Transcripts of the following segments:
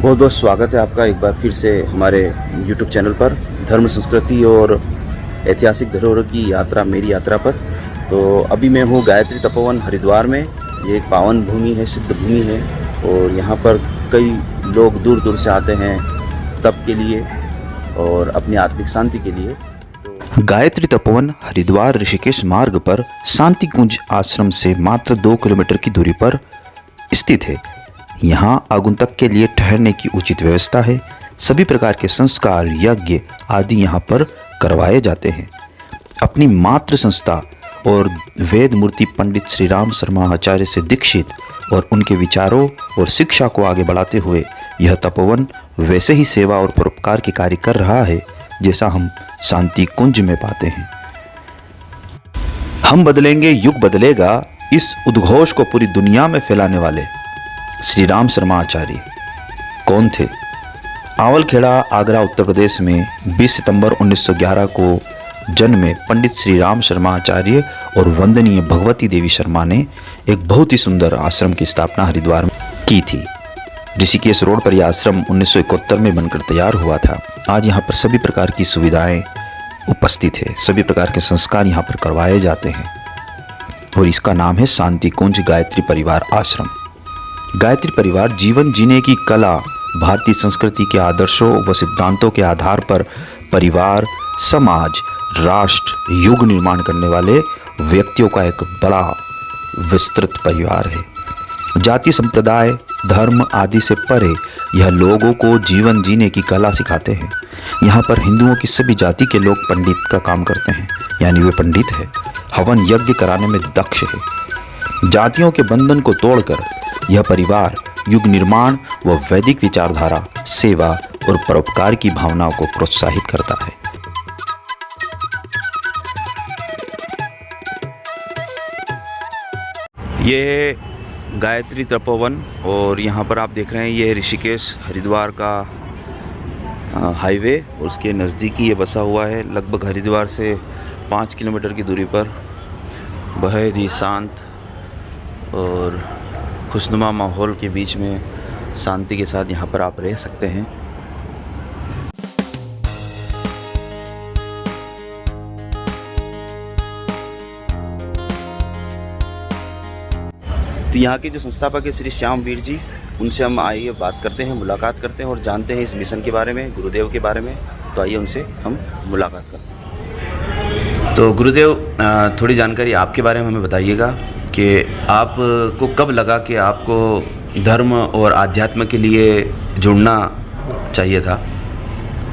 बहुत बहुत स्वागत है आपका एक बार फिर से हमारे YouTube चैनल पर धर्म संस्कृति और ऐतिहासिक धरोहरों की यात्रा मेरी यात्रा पर। तो अभी मैं हूँ गायत्री तपोवन हरिद्वार में। ये एक पावन भूमि है, सिद्ध भूमि है और यहाँ पर कई लोग दूर दूर से आते हैं तप के लिए और अपनी आत्मिक शांति के लिए। गायत्री तपोवन हरिद्वार ऋषिकेश मार्ग पर शांति कुंज आश्रम से मात्र 2 किलोमीटर की दूरी पर स्थित है। यहाँ आगंतुक के लिए ठहरने की उचित व्यवस्था है। सभी प्रकार के संस्कार, यज्ञ आदि यहाँ पर करवाए जाते हैं। अपनी मातृ संस्था और वेद मूर्ति पंडित श्री राम शर्मा आचार्य से दीक्षित और उनके विचारों और शिक्षा को आगे बढ़ाते हुए यह तपोवन वैसे ही सेवा और परोपकार के कार्य कर रहा है जैसा हम शांति कुंज में पाते हैं। हम बदलेंगे, युग बदलेगा, इस उद्घोष को पूरी दुनिया में फैलाने वाले श्री राम शर्मा आचार्य कौन थे? आवलखेड़ा, आगरा, उत्तर प्रदेश में 20 सितंबर 1911 को जन्मे पंडित श्री राम शर्मा आचार्य और वंदनीय भगवती देवी शर्मा ने एक बहुत ही सुंदर आश्रम की स्थापना हरिद्वार में की थी। ऋषिकेश रोड पर यह आश्रम 1971 में बनकर तैयार हुआ था। आज यहाँ पर सभी प्रकार की सुविधाएं उपस्थित है, सभी प्रकार के संस्कार यहाँ पर करवाए जाते हैं और इसका नाम है शांति कुंज गायत्री परिवार आश्रम। गायत्री परिवार जीवन जीने की कला, भारतीय संस्कृति के आदर्शों व सिद्धांतों के आधार पर परिवार, समाज, राष्ट्र, युग निर्माण करने वाले व्यक्तियों का एक बड़ा विस्तृत परिवार है। जाति, संप्रदाय, धर्म आदि से परे यह लोगों को जीवन जीने की कला सिखाते हैं। यहाँ पर हिंदुओं की सभी जाति के लोग पंडित का काम करते हैं, यानी वे पंडित है, हवन यज्ञ कराने में दक्ष है। जातियों के बंधन को तोड़कर यह परिवार युग निर्माण व वैदिक विचारधारा, सेवा और परोपकार की भावनाओं को प्रोत्साहित करता है। ये है गायत्री तपोवन और यहाँ पर आप देख रहे हैं ये ऋषिकेश हरिद्वार का हाईवे और उसके नज़दीकी ये बसा हुआ है। लगभग हरिद्वार से 5 किलोमीटर की दूरी पर बेहद ही शांत और खुशनुमा माहौल के बीच में शांति के साथ यहाँ पर आप रह सकते हैं। तो यहाँ के जो संस्थापक है श्री श्यामवीर जी, उनसे हम आइए बात करते हैं, मुलाकात करते हैं और जानते हैं इस मिशन के बारे में, गुरुदेव के बारे में। तो आइए उनसे हम मुलाकात करते हैं। तो गुरुदेव, थोड़ी जानकारी आपके बारे में हमें बताइएगा कि आपको कब लगा कि आपको धर्म और आध्यात्म के लिए जुड़ना चाहिए था?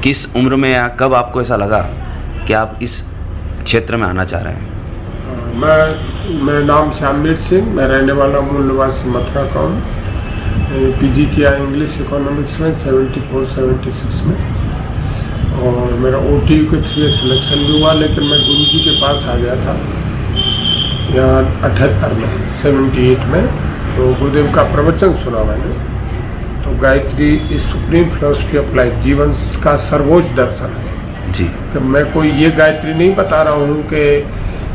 किस उम्र में या कब आपको ऐसा लगा कि आप इस क्षेत्र में आना चाह रहे हैं? मेरा नाम श्यामवीर सिंह, मैं रहने वाला मूल निवासी मथुरा का हूँ। पीजी किया इंग्लिश इकोनॉमिक्स में 74-76 में और मेरा OTU के थ्रू सिलेक्शन भी हुआ, लेकिन मैं गुरुजी के पास आ गया था यहाँ 78 में, 78 में। तो गुरुदेव का प्रवचन सुना मैंने। तो Gayatri is supreme philosophy of life, जीवन का सर्वोच्च दर्शन है जी। कि मैं कोई ये गायत्री नहीं बता रहा हूँ कि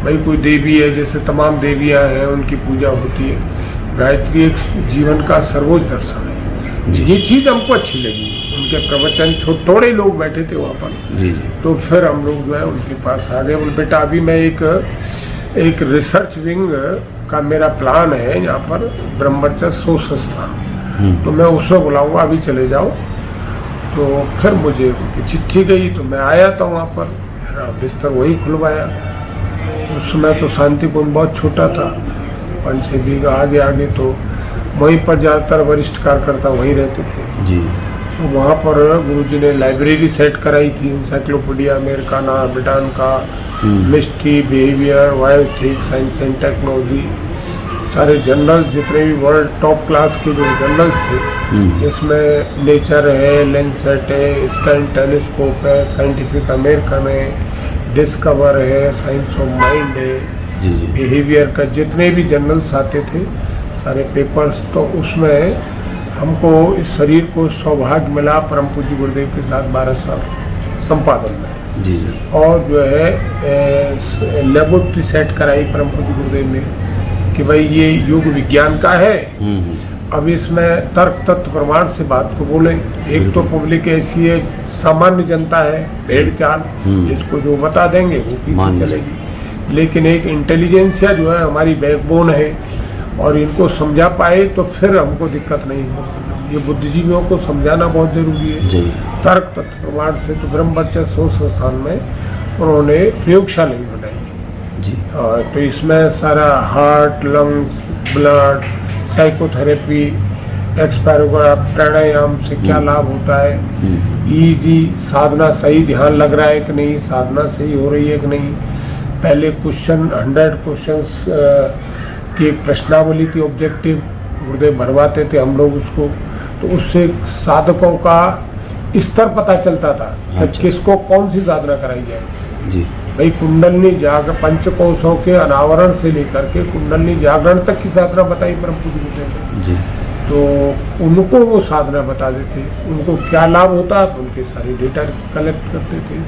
भाई कोई देवी है, जैसे तमाम देवियाँ हैं उनकी पूजा होती है। गायत्री एक जीवन का सर्वोच्च दर्शन है। ये चीज़ हमको अच्छी लगी। उनके प्रवचन, थोड़े लोग बैठे थे वहाँ पर जी। तो फिर हम लोग जो है उनके पास आ गए। बोले बेटा अभी मैं एक रिसर्च विंग का मेरा प्लान है यहाँ पर, ब्रह्मचर्य शोध संस्थान, तो मैं उसमें बुलाऊंगा, अभी चले जाओ। तो फिर मुझे उनकी चिट्ठी गई तो मैं आया था वहाँ पर, मेरा बिस्तर वही खुलवाया। उस समय तो शांति कुंज बहुत छोटा था, 5-6 बीघा आगे तो वहीं पर ज़्यादातर वरिष्ठ कार्यकर्ता वहीं रहते थे जी। तो वहाँ पर गुरुजी ने लाइब्रेरी सेट कराई थी, encyclopedia Americana, Britannica, mystery, behaviour, bioethics, science and technology, सारे जर्नल्स जितने भी वर्ल्ड टॉप क्लास के जो जर्नल्स थे, इसमें नेचर है, लेंसेट है, स्कैन टेलीस्कोप है, साइंटिफिक अमेरिकन है, डिस्कवर है, साइंस ऑफ माइंड है जी जी, बिहेवियर का जितने भी जर्नल्स आते थे सारे पेपर्स। तो उसमें हमको इस शरीर को सौभाग्य मिला परम पूज्य गुरुदेव के साथ 12 साल संपादन में जी जी। और जो है लेबोरेटरी सेट कराई परम पूज्य गुरुदेव ने कि भाई ये युग विज्ञान का है अब इसमें तर्क तथ्य प्रमाण से बात को बोले। एक तो पब्लिक ऐसी है, सामान्य जनता है, भेड़ चाल, इसको जो बता देंगे वो पीछे चलेगी। लेकिन एक इंटेलिजेंसिया जो है हमारी बैकबोन है, और इनको समझा पाए तो फिर हमको दिक्कत नहीं हो। ये बुद्धिजीवियों को समझाना बहुत जरूरी है तर्क तथ्य प्रमाण से। तो ब्रह्म वर्चस्व संस्थान में उन्होंने प्रयोगशाला भी बनाई जी। तो इसमें सारा हार्ट, लंग्स, ब्लड, साइकोथेरेपी, एक्सपैरोग्राफ, प्राणायाम से क्या लाभ होता है, इजी साधना, सही ध्यान लग रहा है कि नहीं, साधना सही हो रही है कि नहीं। पहले क्वेश्चन 100 क्वेश्चंस की एक प्रश्नावली थी, ऑब्जेक्टिव गुरुदेव भरवाते थे हम लोग उसको। तो उससे साधकों का स्तर पता चलता था कि किसको कौन सी साधना कराई जाए जी। भाई कुंडलनी पंचकोशों के अनावरण से लेकर के कुंडलनी जागरण तक की साधना बताई परम पूज्य गुरुदेव जी। तो उनको वो साधना बता देते, उनको क्या लाभ होता तो उनके सारे डेटा कलेक्ट करते थे।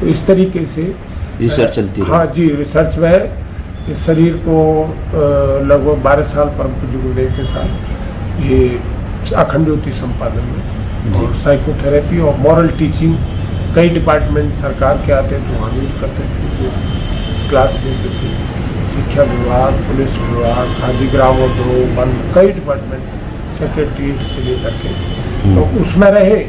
तो इस तरीके से रिसर्च चलती है। हाँ जी, रिसर्च में इस शरीर को लगभग 12 साल परम पूज्य गुरुदेव के साथ ये अखंड ज्योति संपादन में, और साइकोथेरेपी और मॉरल टीचिंग, कई डिपार्टमेंट सरकार के आते तो वहाँ भी करते थे, जो क्लास लेते थे। शिक्षा विभाग, पुलिस विभाग, खादी ग्रामोद्योग, वन, कई डिपार्टमेंट सेक्रेटरीट से लेकर के तो उसमें रहे।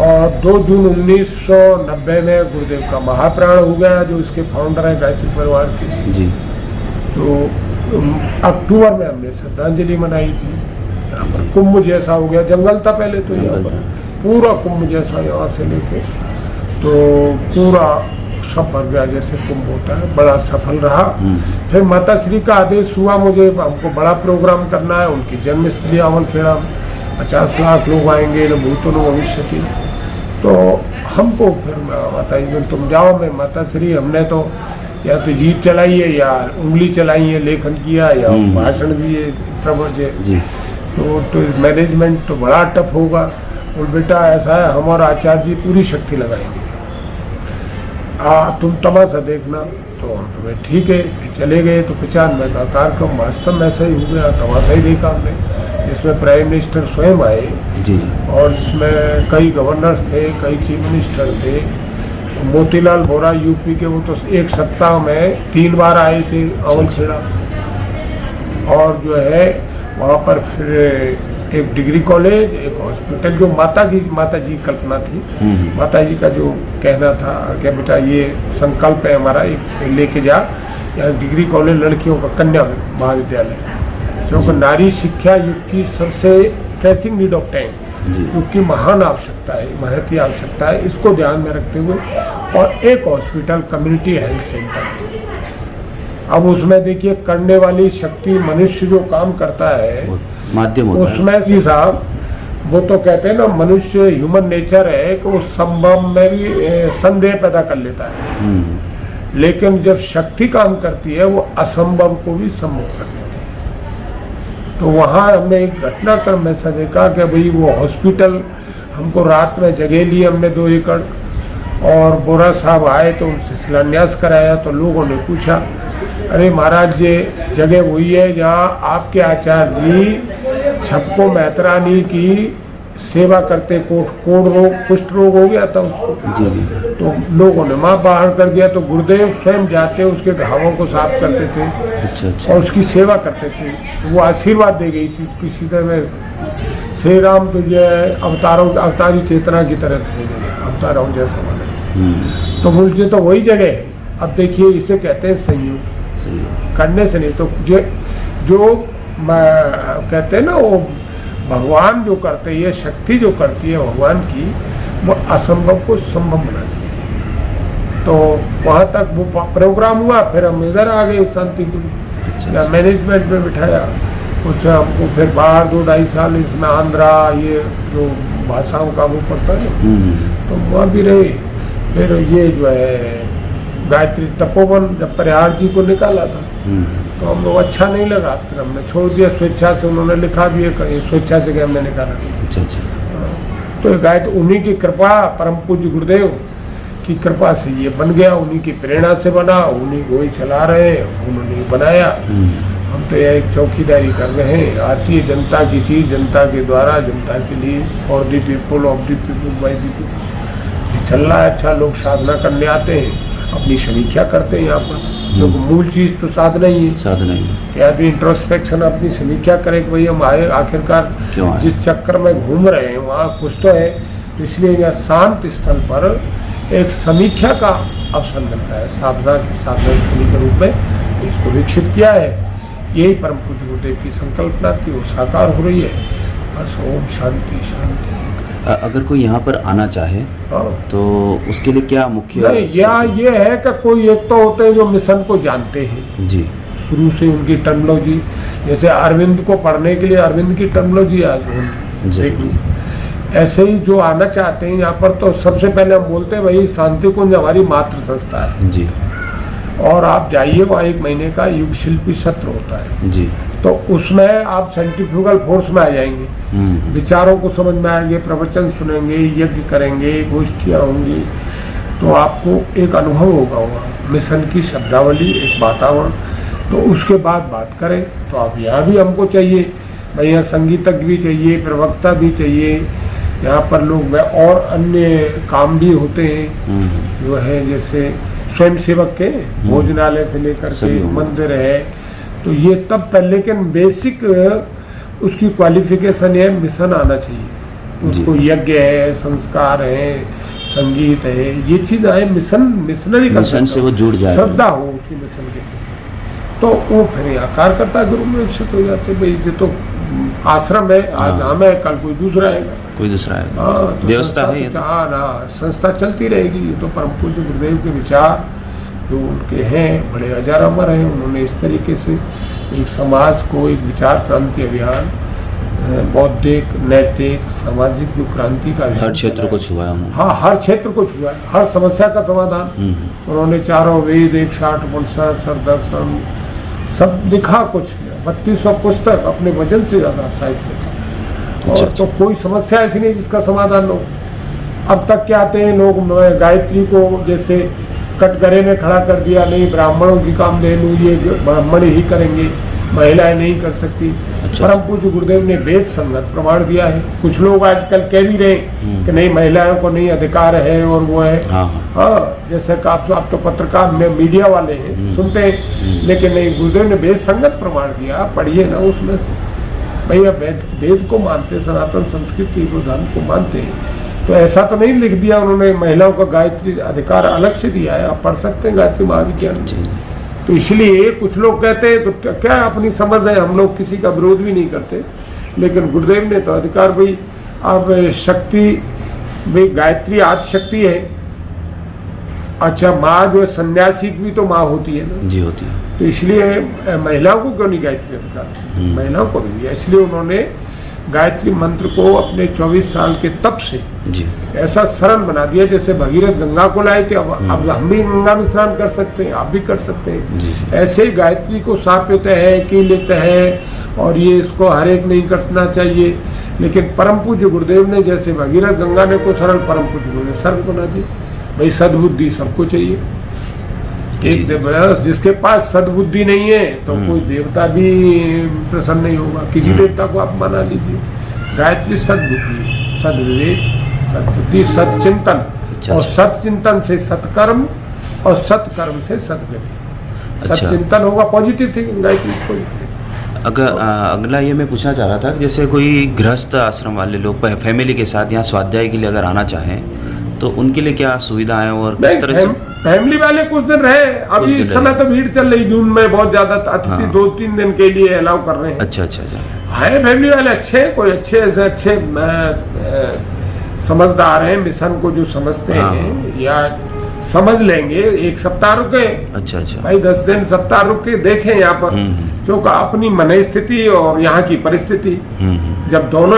और 2 जून 1990 में गुरुदेव का महाप्राण हो गया, जो इसके फाउंडर है गायत्री परिवार के जी। तो अक्टूबर में हमने श्रद्धांजलि मनाई थी। कुंभ जैसा हो गया, जंगल था पहले तो यहाँ पर, पूरा कुंभ जैसा यहाँ से लेके तो पूरा सब भर गया जैसे कुंभ होता है, बड़ा सफल रहा। फिर माता श्री का आदेश हुआ, मुझे हमको बड़ा प्रोग्राम करना है, उनकी जन्मस्थली आवलखेड़ा, 50 लाख लोग आएंगे, न भूतो न भविष्य की। तो हमको फिर माता जी तुम जाओ, मैं माता श्री हमने तो या तो जीप चलाई है या उंगली चलाई है, लेखन किया या भाषण दिए प्रवचन जी। तो मैनेजमेंट तो बड़ा टफ होगा। और बेटा ऐसा है, हम और आचार्य जी पूरी शक्ति लगाएंगे, तुम तमाशा देखना। तो हम तुम्हें ठीक है, चले गए। तो 95 का कार्यक्रम वास्तव में ऐसा ही हो गया, तमाशा ही देखा हमने, जिसमें प्राइम मिनिस्टर स्वयं आए जी। और इसमें कई गवर्नर्स थे, कई चीफ मिनिस्टर थे। मोतीलाल वोरा यूपी के, वो तो एक सप्ताह में 3 बार आए थे आवलखेड़ा। और जो है वहाँ पर फिर एक डिग्री कॉलेज, एक हॉस्पिटल, जो माता जी कल्पना थी, माता जी का जो कहना था कि बेटा ये संकल्प है हमारा, एक लेके जा यहाँ डिग्री कॉलेज, लड़कियों का कन्या महाविद्यालय, क्योंकि नारी शिक्षा युग की सबसे प्रेसिंग नीड ऑफ टाइम, युग की महान आवश्यकता है, महती आवश्यकता है, इसको ध्यान में रखते हुए। और एक हॉस्पिटल, कम्युनिटी हेल्थ सेंटर। अब उसमें देखिए करने वाली शक्ति, मनुष्य जो काम करता है माध्यम होता है उसमें भी साहब, वो तो कहते हैं ना, मनुष्य ह्यूमन नेचर है कि वो संभव में भी संदेह पैदा कर लेता है, लेकिन जब शक्ति काम करती है वो असंभव को भी संभव कर देती है। तो वहाँ हमने एक घटनाक्रम ऐसा देखा कि भाई वो हॉस्पिटल, हमको रात में जगह ली हमने 2 एकड़, और बोरा साहब आए तो उनसे शिलान्यास कराया। तो लोगों ने पूछा, अरे महाराज ये जगह वही है जहाँ आपके आचार्य जी छप्पो मेहतरानी की सेवा करते, कुष्ठ रोग हो गया था उसको जी। तो लोगों ने माँ बाहर कर दिया, तो गुरुदेव स्वयं जाते उसके घावों को साफ करते थे। अच्छा। और उसकी सेवा करते थे। वो आशीर्वाद दे गई थी किसी तरह, श्री राम तुझे अवतारी चेतना की तरह अवतार हूँ जैसा बने। तो मुझे तो वही जगह है। अब देखिए इसे कहते हैं संयोग, करने से नहीं। तो जो कहते हैं ना, वो भगवान जो करते हैं, ये शक्ति जो करती है भगवान की, वो असंभव को संभव बना देती है। तो वहाँ तक वो प्रोग्राम हुआ, फिर हम इधर आ गए शांति या मैनेजमेंट में बिठाया। उससे हमको फिर बाहर 2-2.5 साल इसमें आंध्रा, ये जो भाषाओं का वो पड़ता है, तो वहाँ भी रहे। फिर ये जो है गायत्री तपोवन, जब प्रयाग जी को निकाला था तो हम लोग अच्छा नहीं लगा, फिर हमने छोड़ दिया स्वेच्छा से। उन्होंने लिखा भी है स्वेच्छा से कि हमने निकाला। अच्छा। तो गायत्री उन्हीं की कृपा, परम पूज्य गुरुदेव की कृपा से ये बन गया, उन्हीं की प्रेरणा से बना, उन्हीं को ही चला रहे, उन्होंने बनाया। हम तो यह एक चौकीदारी कर रहे हैं। आती है जनता की चीज़, जनता के द्वारा, जनता के लिए, for the people, of the people, by the people. चल रहा है अच्छा। लोग साधना करने आते हैं, अपनी समीक्षा करते हैं यहाँ पर, जो मूल चीज़ तो साधना ही है। साधना ही कि आदमी इंट्रोस्पेक्शन अपनी समीक्षा करे कि भाई हम आए आखिरकार क्यों आए? जिस चक्कर में घूम रहे हैं वहाँ कुछ तो है। तो इसलिए यहाँ शांत स्थल पर एक समीक्षा का अवसर मिलता है। साधना स्थली के रूप में इसको विकसित किया है। यही परम पूज्य गुरुदेव की संकल्पना थी, वो साकार हो रही है। बस ओम शांति शांति। अगर कोई यहाँ पर आना चाहे हाँ। तो उसके लिए क्या मुख्य नहीं, यहाँ ये है कि कोई एक तो होते हैं जो मिशन को जानते हैं जी, शुरू से, उनकी टर्मिनोलॉजी, जैसे अरविंद को पढ़ने के लिए अरविंद की टर्मिनोलॉजी आज जी। ऐसे ही जो आना चाहते हैं यहाँ पर, तो सबसे पहले हम बोलते हैं भाई शांति कुंज हमारी मातृ संस्था है जी, और आप जाइए, वहाँ 1 महीने का युग शिल्पी सत्र होता है। जी। तो उसमें आप सेंट्रीफ्यूगल फोर्स में आ जाएंगे, विचारों को समझ में आएंगे, प्रवचन सुनेंगे, यज्ञ करेंगे, गोष्ठियाँ होंगी, तो आपको एक अनुभव होगा वहाँ मिशन की शब्दावली, एक वातावरण। तो उसके बाद बात करें तो आप यहाँ भी हमको चाहिए भाई, यहाँ संगीतज्ञ भी चाहिए, प्रवक्ता भी चाहिए, यहाँ पर लोग में और अन्य काम भी होते हैं जो है, जैसे स्वयं सेवक के भोजनालय से लेकर के मंदिर है। तो ये तब तक, लेकिन बेसिक उसकी क्वालिफिकेशन है मिशन आना चाहिए उसको। यज्ञ है, संस्कार है, संगीत है, ये चीज़ आए मिशनरी का मिशन से वो जुड़ जाए, श्रद्धा हो उसकी मिशन के प्रति, तो वो फिर कार्यकर्ता गुरु में विकसित हो जाते। भाई ये तो आश्रम है, आज हम है, कल कोई दूसरा आएगा, कोई दूसरा है। हाँ, तो व्यवस्था है ये तो। हाँ ना, संस्था चलती रहेगी। ये तो परम पूज्य गुरुदेव के विचार जो उनके हैं बड़े अजर अमर हैं। उन्होंने इस तरीके से एक समाज को एक विचार क्रांति अभियान, बौद्धिक, नैतिक, सामाजिक जो क्रांति का हर क्षेत्र को छुआ है। हाँ, हर क्षेत्र को छुआ है, हर समस्या का समाधान। उन्होंने 4 वेद, 160 उपनिषद, सरदर्शन सब लिखा, कुछ 3200 पुस्तक, अपने वजन से ज़्यादा साहित्य लिखा। और तो कोई समस्या ऐसी नहीं जिसका समाधान हो। अब तक क्या आते हैं लोग, गायत्री को जैसे कटघरे में खड़ा कर दिया, नहीं ब्राह्मणों की काम ले लूँ, ये ब्राह्मण ही करेंगे, महिलाएं नहीं कर सकती। परम पूज्य गुरुदेव ने वेद संगत प्रमाण दिया है। कुछ लोग आजकल कह भी रहे कि नहीं, महिलाओं को नहीं अधिकार है और वो है। हाँ, जैसे कि आप तो पत्रकार में मीडिया वाले हैं, सुनते हैं, लेकिन नहीं, गुरुदेव ने वेद संगत प्रमाण दिया, पढ़िए ना उसमें से। भैया वेद को मानते, सनातन संस्कृति को, धर्म को मानते हैं, तो ऐसा तो नहीं लिख दिया उन्होंने महिलाओं को गायत्री अधिकार अलग से दिया है। आप पढ़ सकते हैं गायत्री महाविज्ञान। तो इसलिए कुछ लोग कहते हैं तो क्या अपनी समझ है, हम लोग किसी का विरोध भी नहीं करते, लेकिन गुरुदेव ने तो अधिकार, भाई अब शक्ति, भाई गायत्री आदि शक्ति है। अच्छा, माँ जो है सन्यासी की भी तो माँ होती है ना जी, होती है। तो इसलिए महिलाओं को क्यों नहीं गायत्री अधिकार, महिलाओं को भी दिया। इसलिए उन्होंने गायत्री मंत्र को अपने 24 साल के तप से जी ऐसा सरल बना दिया, जैसे भगीरथ गंगा को लाए थे, अब हम भी गंगा में स्नान कर सकते हैं, आप भी कर सकते हैं। ऐसे ही गायत्री को साप्यत है कि लेते हैं, और ये इसको हर एक नहीं करना चाहिए। लेकिन परम पूज्य गुरुदेव ने जैसे भगीरथ गंगा ने को सरल, परम पूज्य गुरुदेव सरल बना दिया। भाई सद्बुद्धि सबको चाहिए। एक जिसके पास सद्बुद्धि नहीं है तो कोई देवता भी प्रसन्न नहीं होगा। किसी देवता को आप माना लीजिए। गायत्री सद्बुद्धि, सद्विवेक, सद्बुद्धि, सत्चिंतन, और सत्चिंतन से सत्कर्म, और सत्कर्म से सद्गति। सत्चिंतन होगा पॉजिटिव थिंकिंग, गायत्री पॉजिटिव। अगर अगला ये मैं पूछना चाह रहा था कि जैसे कोई गृहस्थ आश्रम वाले लोग फैमिली के साथ यहाँ स्वाध्याय के लिए अगर आना चाहें तो उनके लिए क्या सुविधाएं और किस तरह से? फैमिली वाले कुछ दिन रहे, अभी इस समय तो भीड़ चल रही, जून में बहुत ज्यादा अतिथि 2-3 दिन के लिए अलाउ कर रहे हैं। अच्छा, है फैमिली वाले अच्छे, कोई अच्छे से अच्छे समझदार हैं, मिशन को जो समझते हैं या समझ लेंगे। 1 सप्ताह रुके, अच्छा भाई 10 दिन सप्ताह रुक के देखें यहाँ पर, क्योंकि अपनी मन स्थिति और यहाँ की परिस्थिति जब दोनों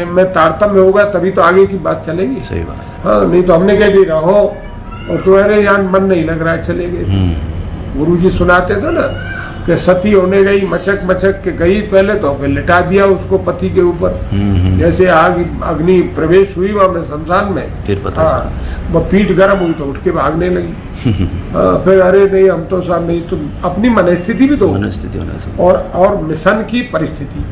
में तारतम्य होगा तभी तो आगे की बात चलेगी। सही बात। हाँ, नहीं तो हमने कह दी रहो और तुम्हारे यहाँ मन नहीं लग रहा है, चले गए। गुरुजी सुनाते थे ना, कि सती होने गई, मचक मचक के गई पहले, तो फिर लिटा दिया उसको पति के ऊपर। जैसे आग अग्नि प्रवेश हुई वहां में शमशान में, फिर पता वो पीठ गर्म हुई तो उठ के भागने लगी। फिर अरे नहीं हम तो साहब नहीं, तो अपनी मनस्थिति भी तो मनस्थिति होना चाहिए। और मिशन की परिस्थिति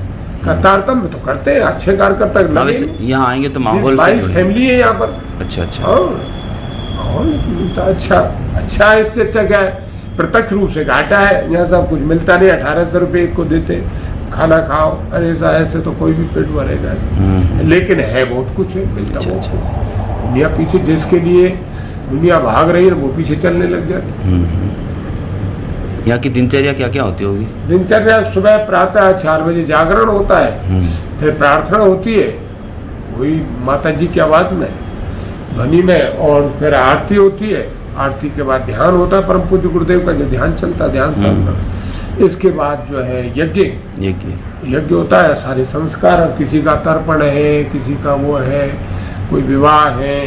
का तारतम्य तो करते हैं, अच्छे कार्यकर्ता लगे। यहाँ आएंगे तो माहौल 22 फैमिली है यहाँ पर। अच्छा और मिलता अच्छा इससे अच्छा क्या है, प्रत्यक्ष रूप से घाटा है, यहाँ सब कुछ मिलता नहीं। 1800 रुपये को देते, खाना खाओ, अरे ऐसे तो कोई भी पेट भरेगा। लेकिन है बहुत कुछ है, मिलता बहुत कुछ। दुनिया पीछे, जिसके लिए दुनिया भाग रही है वो पीछे चलने लग जाती। यहाँ की दिनचर्या क्या क्या होती होगी? दिनचर्या सुबह प्रातः 4 बजे जागरण होता है, फिर प्रार्थना होती है वही माता जी की आवाज में, ध्वनि में, और फिर आरती होती है। आरती के बाद ध्यान होता है, परम पूज्य गुरुदेव का जो ध्यान चलता है, ध्यान साधना। इसके बाद जो है यज्ञ होता है, सारे संस्कार। अब किसी का तर्पण है, किसी का वो है, कोई विवाह है,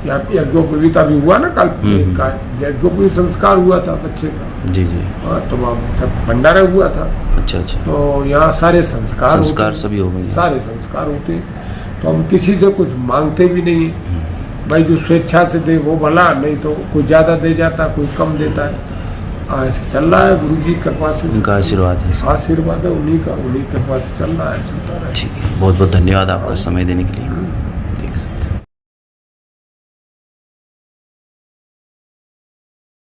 या यज्ञोपवीता भी हुआ ना कल का, यज्ञोपवी संस्कार हुआ था बच्चे का। जी। हाँ, तो वहाँ सब भंडारा हुआ था। अच्छा। तो यहाँ सारे संस्कार सभी हो गए, सारे संस्कार होते हैं। तो हम किसी से कुछ मांगते भी नहीं है, भाई जो स्वेच्छा से दे वो भला, नहीं तो कोई ज़्यादा दे जाता, कोई कम देता है। ऐसे चल रहा है, गुरु जी कृपा से, उनका आशीर्वाद है, उन्हीं कृपा से चल रहा है, चलता रहे। ठीक है, बहुत बहुत धन्यवाद आपका समय देने के लिए।